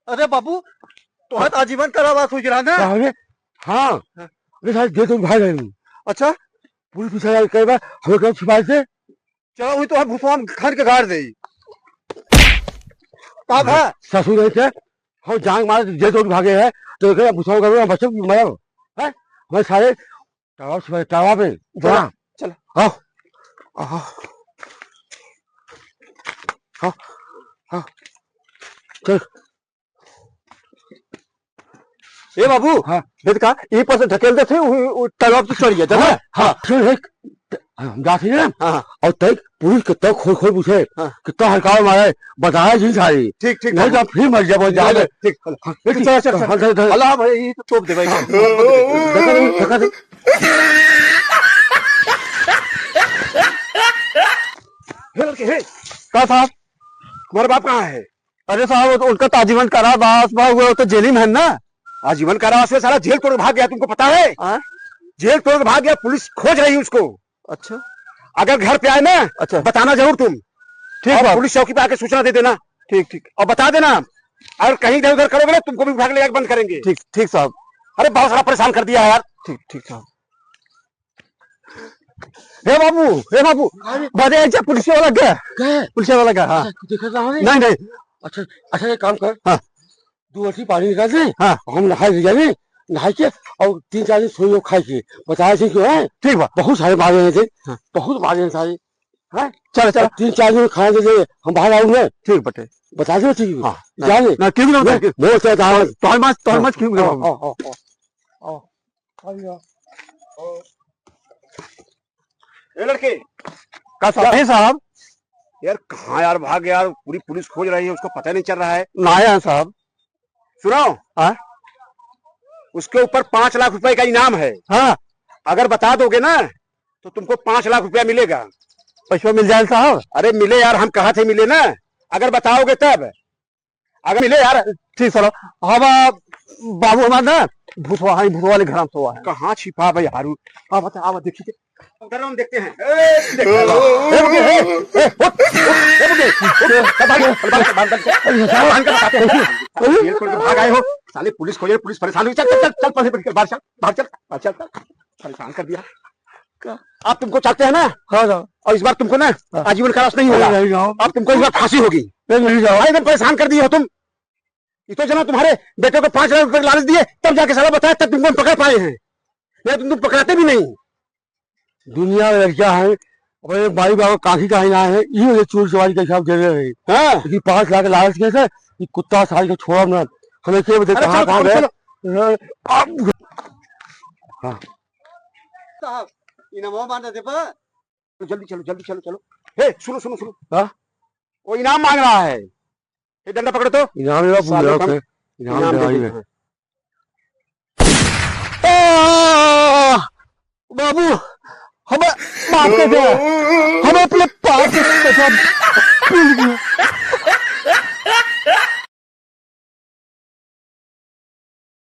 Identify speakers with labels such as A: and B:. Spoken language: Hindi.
A: अरे बाबू तो हाथ आजीवन कारावास हो रहा ना।
B: हाँ अरे साहब जेल तो भाग रहे हूँ।
A: अच्छा
B: पुलिस पूछा कई बार हमें कब छिपा से।
A: चलो वही तो हम भूसवा खान के गाड़ दे
B: ससुर है क्या हम जांग मारे जेल तो भागे है तो भूसवा कर बच्चों की मर है हमें सारे टावा पे
A: चलो
B: आओ आओ हाँ हाँ चल
A: ए बाबू
B: हाँ
A: कहा ये पर से ढकेल दे थे तालाब से चढ़ गया चल।
B: हाँ हम जाते हैं ना।
A: हाँ
B: और तक पुलिस कितना खोल खोल पूछे कितना हल्का मारे बताया जी सारी
A: ठीक ठीक
B: नहीं तो फिर मर जाए जाए
A: ठीक चल चल चल अल्लाह भाई ये तो तोप दे भाई
B: कहा साहब
A: तुम्हारे बाप कहाँ है?
B: अरे साहब उनका तो आजीवन कारावास हुआ तो जेल में है ना।
A: आजीवन कारावास में सारा जेल तोड़ भाग गया तुमको पता है? जेल तोड़ भाग गया पुलिस खोज रही है उसको।
B: अच्छा
A: अगर घर पे आए ना
B: अच्छा
A: बताना जरूर तुम। ठीक है पुलिस चौकी पे आके सूचना दे देना। ठीक ठीक और बता देना अगर कहीं इधर उधर करोगे ना तुमको भी उठा के लेकर बंद करेंगे।
B: ठीक ठीक साहब।
A: अरे बहुत सारा परेशान कर दिया है यार।
B: ठीक ठीक साहब।
A: हे बाबू बड़े अच्छा पुलिस वाला गया पुलिस वाला गया। हाँ नहीं नहीं
B: अच्छा अच्छा एक काम कर
A: हाँ
B: 2 बाल्टी पानी निकाल दे।
A: हाँ
B: हम नहाए जाए नहा के और 3-4 दिन सोई खाए के बताया थे क्यों है।
A: ठीक बा
B: बहुत सारे मारे हैं थे बहुत मारे हैं सारे है।
A: चलो चलो
B: 3-4 दिन खाए दे हम बाहर आऊंगे।
A: ठीक बटे
B: बता दो ठीक
A: हाँ
B: जाने
A: ना क्यों ना
B: बहुत ज्यादा
A: तोहर मत क्यों ए लड़के
B: का साहब
A: यार कहाँ यार भाग गया यार पूरी पुलिस खोज रही है उसको पता नहीं चल रहा है।
B: ना आया साहब
A: सुनो
B: हाँ
A: उसके ऊपर 5 लाख रुपए का इनाम है।
B: हाँ
A: अगर बता दोगे ना तो तुमको 5 लाख रुपया मिलेगा।
B: पैसा मिल जाए साहब।
A: अरे मिले यार हम कहा थे मिले ना अगर बताओगे तब अगर मिले यार।
B: ठीक चलो हम बाबू हमारा ना भूसवा वाले घर में सोआ है।
A: कहाँ छिपा भाई हारू हाँ बता आप देखिए उधर हम देखते हैं। भाग आए हो साले पुलिस खोजे पुलिस परेशान हुई। चल चल चल चल बाहर चल बाहर चल बाहर चल परेशान कर दिया। आप तुमको चाहते हैं ना।
B: हाँ
A: और इस बार तुमको ना आजीवन कारावास नहीं होगा। अब तुमको इस बार फांसी होगी। एकदम परेशान कर दिए हो तुम। इतो जना तुम्हारे बेटे को 5 लाख रुपए लालच दिए तब जाके साला बताया तब तुमको पकड़ पाए हैं नहीं तुम पकड़ाते भी नहीं।
B: दुनिया में लड़कियां हैं अपने भाई बाबा काफी का ना है ये चोर चोरी का हिसाब दे रहे हैं।
A: हाँ
B: 5 लाख लालच के से कुत्ता साल को छोड़ा ना हमें क्या बता कहाँ गए।
A: हाँ साहब इनाम मांग रहे थे जल्दी चलो जल्दी चलो चलो। हे सुनो सुनो सुनो
B: हाँ
A: वो इनाम मांग रहा है। ये डंडा पकड़ो तो
B: इनाम
A: बाबू हमें माफ कर दो हमें अपने पाप